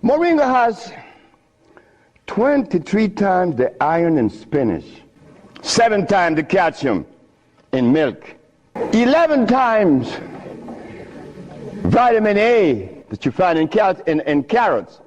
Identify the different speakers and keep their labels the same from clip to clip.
Speaker 1: Moringa has 23 times the iron in spinach, 7 times the calcium in milk, 11 times vitamin A that you find in carrots.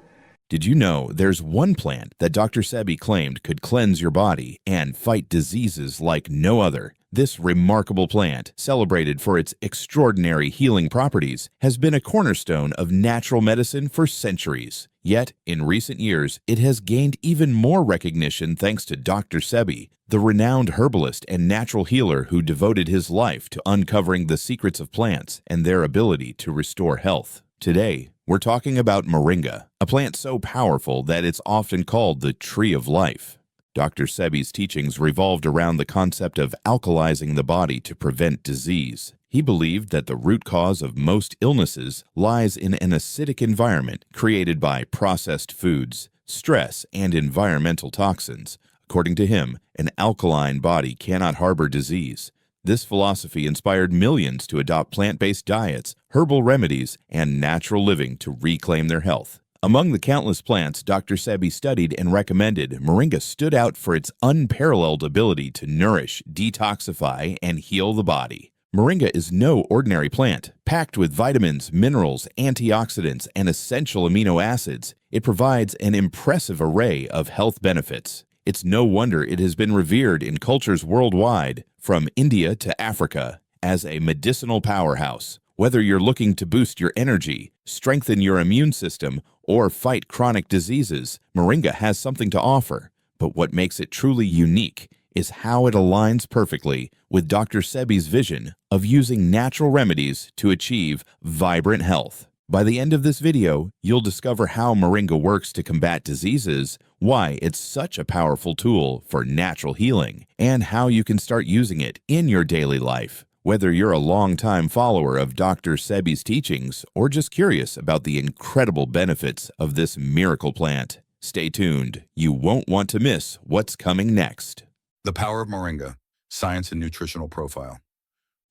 Speaker 2: Did you know there's one plant that Dr. Sebi claimed could cleanse your body and fight diseases like no other? This remarkable plant, celebrated for its extraordinary healing properties, has been a cornerstone of natural medicine for centuries. Yet, in recent years, it has gained even more recognition thanks to Dr. Sebi, the renowned herbalist and natural healer who devoted his life to uncovering the secrets of plants and their ability to restore health. Today, we're talking about moringa, a plant so powerful that it's often called the tree of life. Dr. Sebi's teachings revolved around the concept of alkalizing the body to prevent disease. He believed that the root cause of most illnesses lies in an acidic environment created by processed foods, stress, and environmental toxins. According to him, an alkaline body cannot harbor disease. This philosophy inspired millions to adopt plant-based diets, herbal remedies, and natural living to reclaim their health. Among the countless plants Dr. Sebi studied and recommended, moringa stood out for its unparalleled ability to nourish, detoxify, and heal the body. Moringa is no ordinary plant. Packed with vitamins, minerals, antioxidants, and essential amino acids, it provides an impressive array of health benefits. It's no wonder it has been revered in cultures worldwide, from India to Africa, as a medicinal powerhouse. Whether you're looking to boost your energy, strengthen your immune system, or fight chronic diseases, moringa has something to offer. But what makes it truly unique is how it aligns perfectly with Dr. Sebi's vision of using natural remedies to achieve vibrant health. By the end of this video, you'll discover how moringa works to combat diseases, why it's such a powerful tool for natural healing, and how you can start using it in your daily life. Whether you're a longtime follower of Dr. Sebi's teachings or just curious about the incredible benefits of this miracle plant, stay tuned. You won't want to miss what's coming next.
Speaker 3: The power of moringa, science and nutritional profile.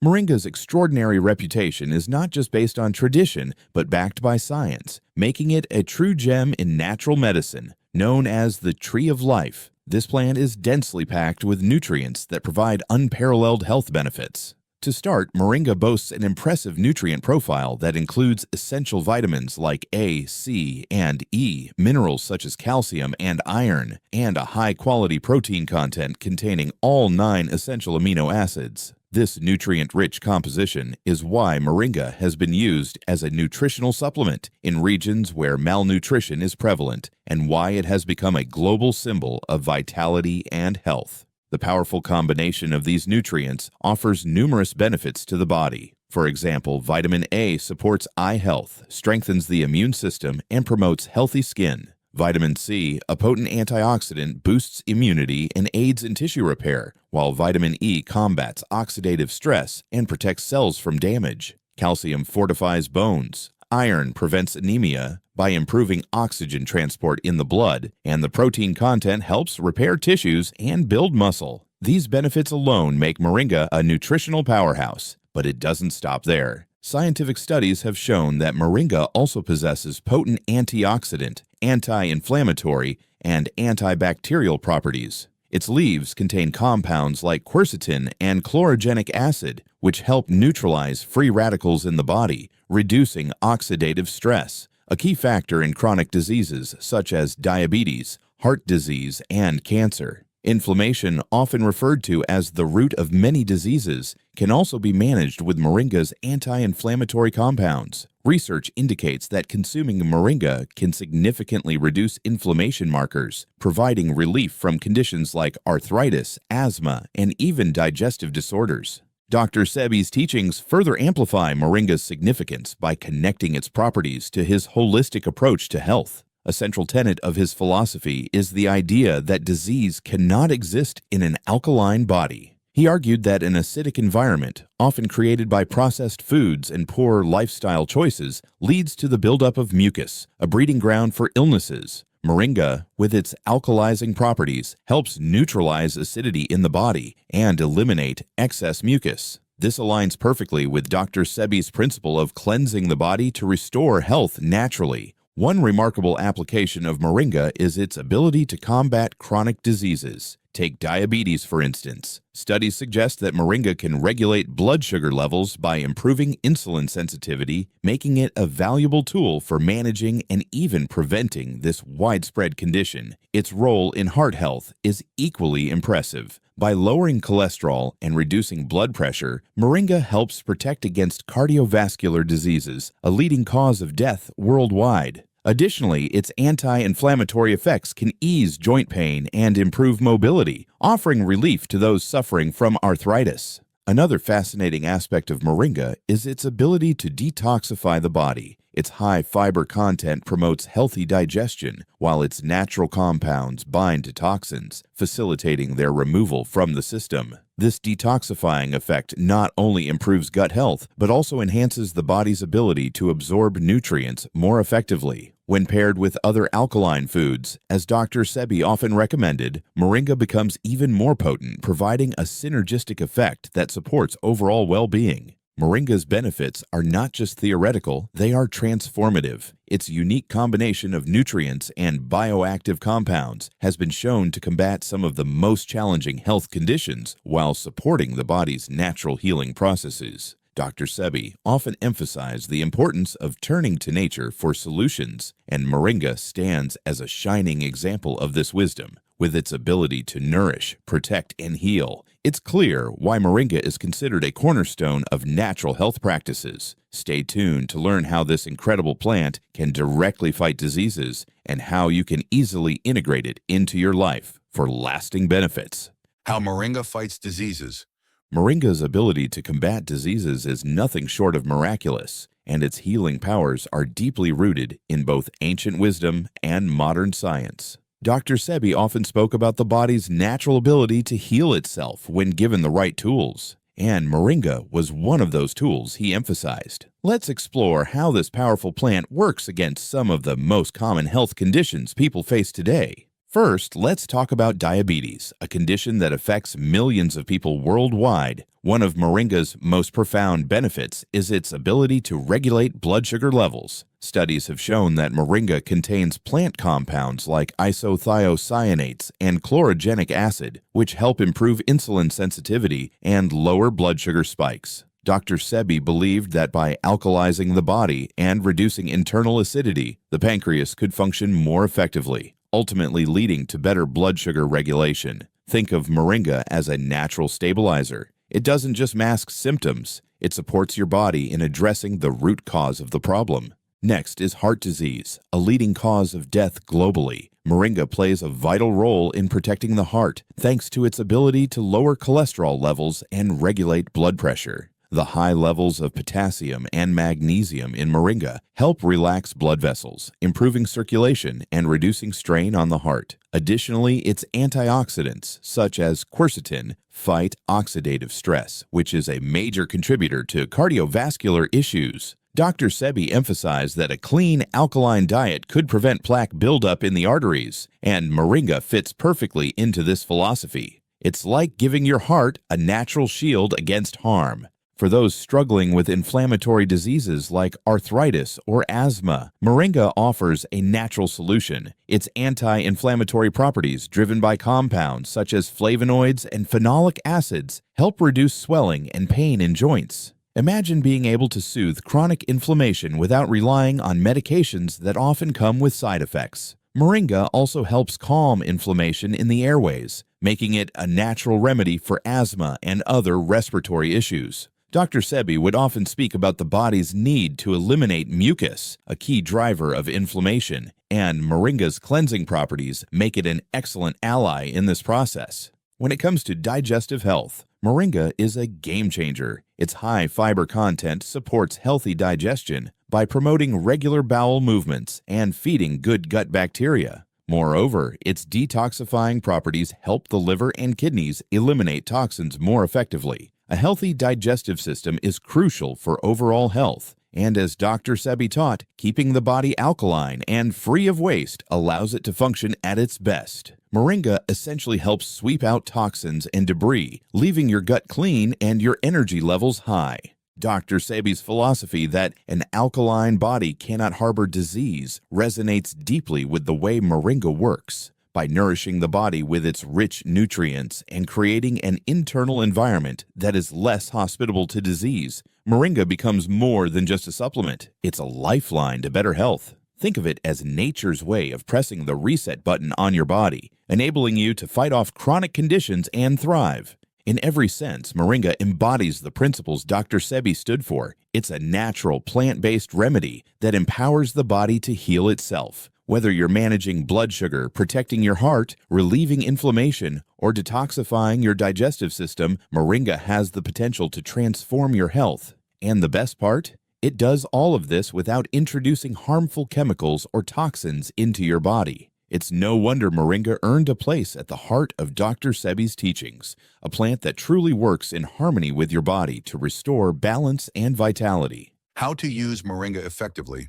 Speaker 2: Moringa's extraordinary reputation is not just based on tradition, but backed by science, making it a true gem in natural medicine. Known as the tree of life, this plant is densely packed with nutrients that provide unparalleled health benefits. To start, moringa boasts an impressive nutrient profile that includes essential vitamins like A, C, and E, minerals such as calcium and iron, and a high-quality protein content containing all 9 essential amino acids. This nutrient-rich composition is why moringa has been used as a nutritional supplement in regions where malnutrition is prevalent, and why it has become a global symbol of vitality and health. The powerful combination of these nutrients offers numerous benefits to the body. For example, vitamin A supports eye health, strengthens the immune system, and promotes healthy skin. Vitamin C, a potent antioxidant, boosts immunity and aids in tissue repair, while vitamin E combats oxidative stress and protects cells from damage. Calcium fortifies bones. Iron prevents anemia by improving oxygen transport in the blood, and the protein content helps repair tissues and build muscle. These benefits alone make moringa a nutritional powerhouse, but it doesn't stop there. Scientific studies have shown that moringa also possesses potent antioxidant, anti-inflammatory, and antibacterial properties. Its leaves contain compounds like quercetin and chlorogenic acid, which help neutralize free radicals in the body, reducing oxidative stress, a key factor in chronic diseases such as diabetes, heart disease, and cancer. Inflammation, often referred to as the root of many diseases, can also be managed with moringa's anti-inflammatory compounds. Research indicates that consuming moringa can significantly reduce inflammation markers, providing relief from conditions like arthritis, asthma, and even digestive disorders. Dr. Sebi's teachings further amplify moringa's significance by connecting its properties to his holistic approach to health. A central tenet of his philosophy is the idea that disease cannot exist in an alkaline body. He argued that an acidic environment, often created by processed foods and poor lifestyle choices, leads to the buildup of mucus, a breeding ground for illnesses. Moringa, with its alkalizing properties, helps neutralize acidity in the body and eliminate excess mucus. This aligns perfectly with Dr. Sebi's principle of cleansing the body to restore health naturally. One remarkable application of moringa is its ability to combat chronic diseases. Take diabetes, for instance. Studies suggest that moringa can regulate blood sugar levels by improving insulin sensitivity, making it a valuable tool for managing and even preventing this widespread condition. Its role in heart health is equally impressive. By lowering cholesterol and reducing blood pressure, moringa helps protect against cardiovascular diseases, a leading cause of death worldwide. Additionally, its anti-inflammatory effects can ease joint pain and improve mobility, offering relief to those suffering from arthritis. Another fascinating aspect of moringa is its ability to detoxify the body. Its high fiber content promotes healthy digestion, while its natural compounds bind to toxins, facilitating their removal from the system. This detoxifying effect not only improves gut health, but also enhances the body's ability to absorb nutrients more effectively. When paired with other alkaline foods, as Dr. Sebi often recommended, moringa becomes even more potent, providing a synergistic effect that supports overall well-being. Moringa's benefits are not just theoretical, they are transformative. Its unique combination of nutrients and bioactive compounds has been shown to combat some of the most challenging health conditions while supporting the body's natural healing processes. Dr. Sebi often emphasized the importance of turning to nature for solutions, and moringa stands as a shining example of this wisdom. With its ability to nourish, protect, and heal, it's clear why moringa is considered a cornerstone of natural health practices. Stay tuned to learn how this incredible plant can directly fight diseases and how you can easily integrate it into your life for lasting benefits.
Speaker 3: How moringa fights diseases.
Speaker 2: Moringa's ability to combat diseases is nothing short of miraculous, and its healing powers are deeply rooted in both ancient wisdom and modern science. Dr. Sebi often spoke about the body's natural ability to heal itself when given the right tools, and moringa was one of those tools he emphasized. Let's explore how this powerful plant works against some of the most common health conditions people face today. First, let's talk about diabetes, a condition that affects millions of people worldwide. One of moringa's most profound benefits is its ability to regulate blood sugar levels. Studies have shown that moringa contains plant compounds like isothiocyanates and chlorogenic acid, which help improve insulin sensitivity and lower blood sugar spikes. Dr. Sebi believed that by alkalizing the body and reducing internal acidity, the pancreas could function more effectively, ultimately leading to better blood sugar regulation. Think of moringa as a natural stabilizer. It doesn't just mask symptoms, it supports your body in addressing the root cause of the problem. Next is heart disease, a leading cause of death globally. Moringa plays a vital role in protecting the heart, thanks to its ability to lower cholesterol levels and regulate blood pressure. The high levels of potassium and magnesium in moringa help relax blood vessels, improving circulation and reducing strain on the heart. Additionally, its antioxidants, such as quercetin, fight oxidative stress, which is a major contributor to cardiovascular issues. Dr. Sebi emphasized that a clean, alkaline diet could prevent plaque buildup in the arteries, and moringa fits perfectly into this philosophy. It's like giving your heart a natural shield against harm. For those struggling with inflammatory diseases like arthritis or asthma, moringa offers a natural solution. Its anti-inflammatory properties, driven by compounds such as flavonoids and phenolic acids, help reduce swelling and pain in joints. Imagine being able to soothe chronic inflammation without relying on medications that often come with side effects. Moringa also helps calm inflammation in the airways, making it a natural remedy for asthma and other respiratory issues. Dr. Sebi would often speak about the body's need to eliminate mucus, a key driver of inflammation, and moringa's cleansing properties make it an excellent ally in this process. When it comes to digestive health, moringa is a game changer. Its high fiber content supports healthy digestion by promoting regular bowel movements and feeding good gut bacteria. Moreover, its detoxifying properties help the liver and kidneys eliminate toxins more effectively. A healthy digestive system is crucial for overall health, and as Dr. Sebi taught, keeping the body alkaline and free of waste allows it to function at its best. Moringa essentially helps sweep out toxins and debris, leaving your gut clean and your energy levels high. Dr. Sebi's philosophy that an alkaline body cannot harbor disease resonates deeply with the way Moringa works. By nourishing the body with its rich nutrients and creating an internal environment that is less hospitable to disease, Moringa becomes more than just a supplement. It's a lifeline to better health. Think of it as nature's way of pressing the reset button on your body, enabling you to fight off chronic conditions and thrive. In every sense, Moringa embodies the principles Dr. Sebi stood for. It's a natural, plant-based remedy that empowers the body to heal itself. Whether you're managing blood sugar, protecting your heart, relieving inflammation, or detoxifying your digestive system, Moringa has the potential to transform your health. And the best part? It does all of this without introducing harmful chemicals or toxins into your body. It's no wonder Moringa earned a place at the heart of Dr. Sebi's teachings, a plant that truly works in harmony with your body to restore balance and vitality.
Speaker 3: How to use Moringa effectively.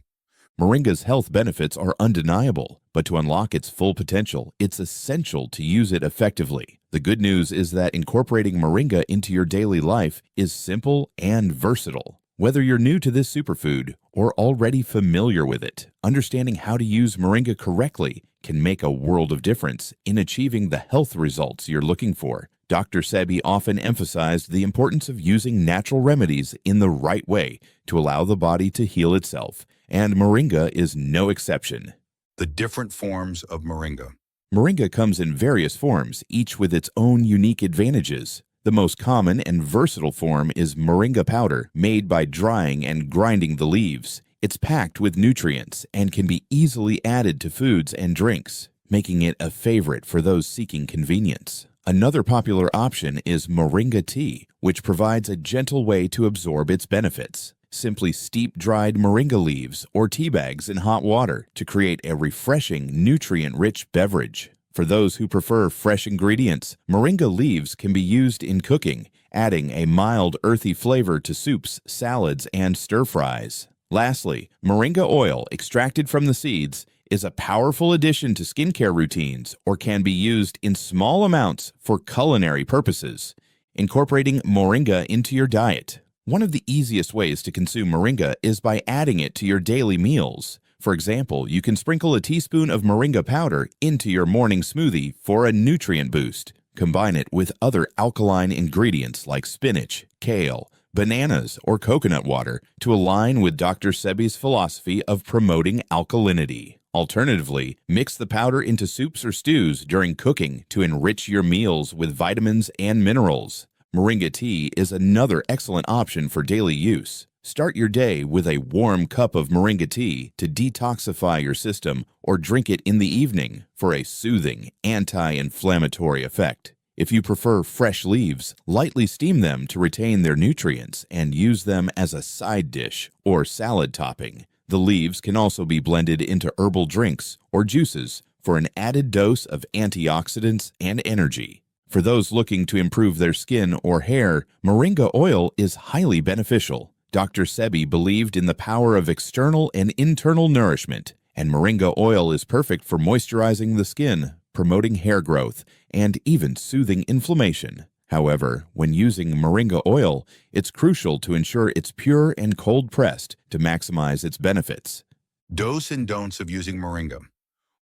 Speaker 2: Moringa's health benefits are undeniable, but to unlock its full potential, it's essential to use it effectively. The good news is that incorporating Moringa into your daily life is simple and versatile. Whether you're new to this superfood or already familiar with it, understanding how to use Moringa correctly can make a world of difference in achieving the health results you're looking for. Dr. Sebi often emphasized the importance of using natural remedies in the right way to allow the body to heal itself, and Moringa is no exception.
Speaker 3: The different forms of Moringa.
Speaker 2: Moringa comes in various forms, each with its own unique advantages. The most common and versatile form is Moringa powder, made by drying and grinding the leaves. It's packed with nutrients and can be easily added to foods and drinks, making it a favorite for those seeking convenience. Another popular option is Moringa tea, which provides a gentle way to absorb its benefits. Simply steep dried Moringa leaves or tea bags in hot water to create a refreshing, nutrient-rich beverage. For those who prefer fresh ingredients, Moringa leaves can be used in cooking, adding a mild, earthy flavor to soups, salads, and stir-fries. Lastly, Moringa oil extracted from the seeds is a powerful addition to skincare routines or can be used in small amounts for culinary purposes. Incorporating Moringa into your diet. One of the easiest ways to consume Moringa is by adding it to your daily meals. For example, you can sprinkle a teaspoon of Moringa powder into your morning smoothie for a nutrient boost. Combine it with other alkaline ingredients like spinach, kale, bananas, or coconut water to align with Dr. Sebi's philosophy of promoting alkalinity. Alternatively, mix the powder into soups or stews during cooking to enrich your meals with vitamins and minerals. Moringa tea is another excellent option for daily use. Start your day with a warm cup of Moringa tea to detoxify your system, or drink it in the evening for a soothing, anti-inflammatory effect. If you prefer fresh leaves, lightly steam them to retain their nutrients and use them as a side dish or salad topping. The leaves can also be blended into herbal drinks or juices for an added dose of antioxidants and energy. For those looking to improve their skin or hair, Moringa oil is highly beneficial. Dr. Sebi believed in the power of external and internal nourishment, and Moringa oil is perfect for moisturizing the skin, promoting hair growth, and even soothing inflammation. However, when using Moringa oil, it's crucial to ensure it's pure and cold-pressed to maximize its benefits.
Speaker 3: Do's and don'ts of using Moringa.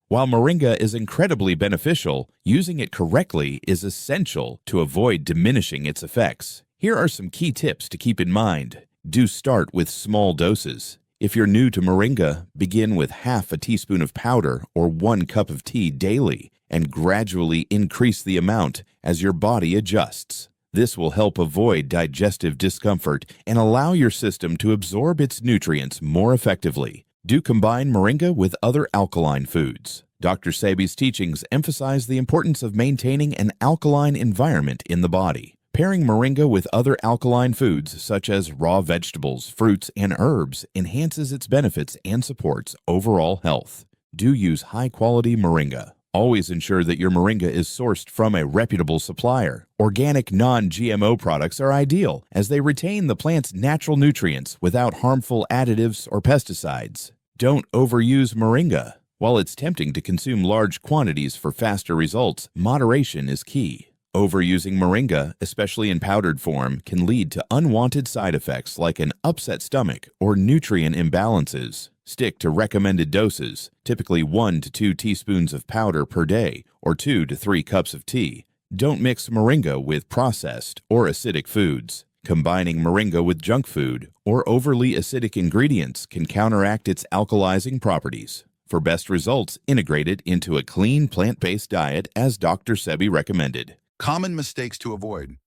Speaker 2: While Moringa is incredibly beneficial, using it correctly is essential to avoid diminishing its effects. Here are some key tips to keep in mind. Do start with small doses. If you're new to Moringa, begin with half a teaspoon of powder or 1 cup of tea daily, and gradually increase the amount as your body adjusts. This will help avoid digestive discomfort and allow your system to absorb its nutrients more effectively. Do combine Moringa with other alkaline foods. Dr. Sebi's teachings emphasize the importance of maintaining an alkaline environment in the body. Pairing Moringa with other alkaline foods such as raw vegetables, fruits, and herbs enhances its benefits and supports overall health. Do use high-quality Moringa. Always ensure that your Moringa is sourced from a reputable supplier. Organic, non-GMO products are ideal as they retain the plant's natural nutrients without harmful additives or pesticides. Don't overuse Moringa. While it's tempting to consume large quantities for faster results, moderation is key. Overusing moringa, especially in powdered form, can lead to unwanted side effects like an upset stomach or nutrient imbalances. Stick to recommended doses, typically 1 to 2 teaspoons of powder per day or 2 to 3 cups of tea. Don't mix moringa with processed or acidic foods. Combining moringa with junk food or overly acidic ingredients can counteract its alkalizing properties. For best results, integrate it into a clean plant-based diet as Dr. Sebi recommended.
Speaker 3: Common mistakes to avoid.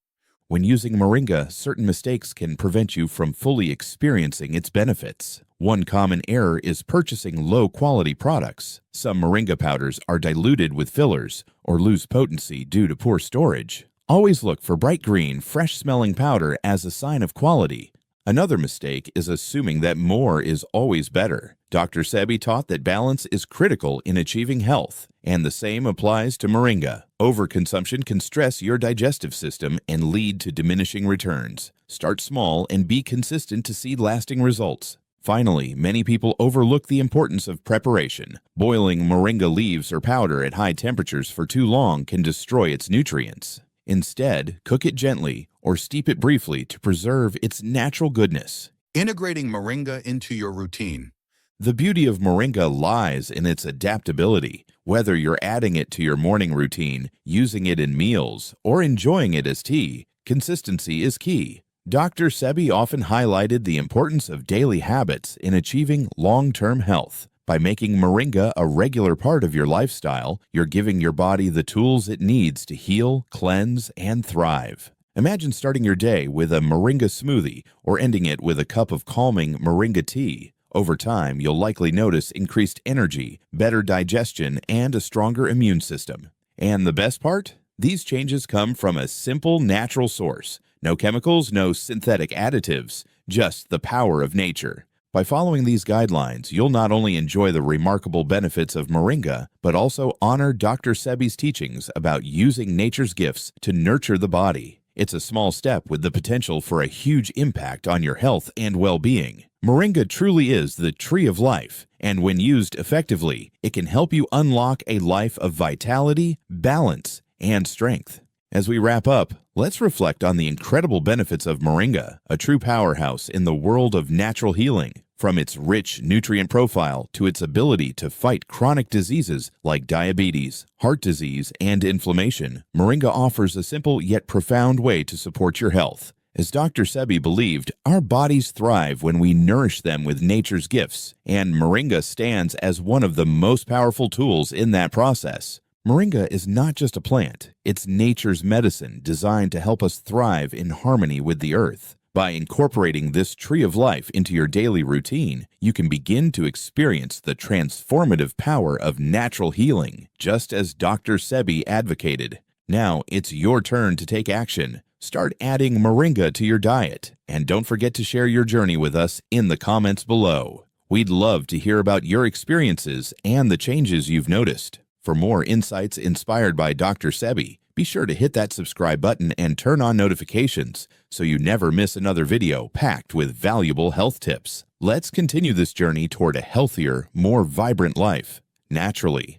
Speaker 2: When using moringa, certain mistakes can prevent you from fully experiencing its benefits. One common error is purchasing low-quality products. Some moringa powders are diluted with fillers or lose potency due to poor storage. Always look for bright green, fresh-smelling powder as a sign of quality. Another mistake is assuming that more is always better. Dr. Sebi taught that balance is critical in achieving health, and the same applies to moringa. Overconsumption can stress your digestive system and lead to diminishing returns. Start small and be consistent to see lasting results. Finally, many people overlook the importance of preparation. Boiling moringa leaves or powder at high temperatures for too long can destroy its nutrients. Instead, cook it gently or steep it briefly to preserve its natural goodness.
Speaker 3: Integrating moringa into your routine.
Speaker 2: The beauty of moringa lies in its adaptability. Whether you're adding it to your morning routine, using it in meals, or enjoying it as tea, consistency is key. Dr. Sebi often highlighted the importance of daily habits in achieving long-term health. By making moringa a regular part of your lifestyle, you're giving your body the tools it needs to heal, cleanse, and thrive. Imagine starting your day with a moringa smoothie or ending it with a cup of calming moringa tea. Over time, you'll likely notice increased energy, better digestion, and a stronger immune system. And the best part? These changes come from a simple, natural source. No chemicals, no synthetic additives, just the power of nature. By following these guidelines, you'll not only enjoy the remarkable benefits of moringa, but also honor Dr. Sebi's teachings about using nature's gifts to nurture the body. It's a small step with the potential for a huge impact on your health and well-being. Moringa truly is the tree of life, and when used effectively, it can help you unlock a life of vitality, balance, and strength. As we wrap up, let's reflect on the incredible benefits of moringa, a true powerhouse in the world of natural healing. From its rich nutrient profile to its ability to fight chronic diseases like diabetes, heart disease, and inflammation, moringa offers a simple yet profound way to support your health. As Dr. Sebi believed, our bodies thrive when we nourish them with nature's gifts, and moringa stands as one of the most powerful tools in that process. Moringa is not just a plant, it's nature's medicine designed to help us thrive in harmony with the earth. By incorporating this tree of life into your daily routine, you can begin to experience the transformative power of natural healing, just as Dr. Sebi advocated. Now it's your turn to take action. Start adding moringa to your diet, and don't forget to share your journey with us in the comments below. We'd love to hear about your experiences and the changes you've noticed. For more insights inspired by Dr. Sebi, be sure to hit that subscribe button and turn on notifications so you never miss another video packed with valuable health tips. Let's continue this journey toward a healthier, more vibrant life, naturally.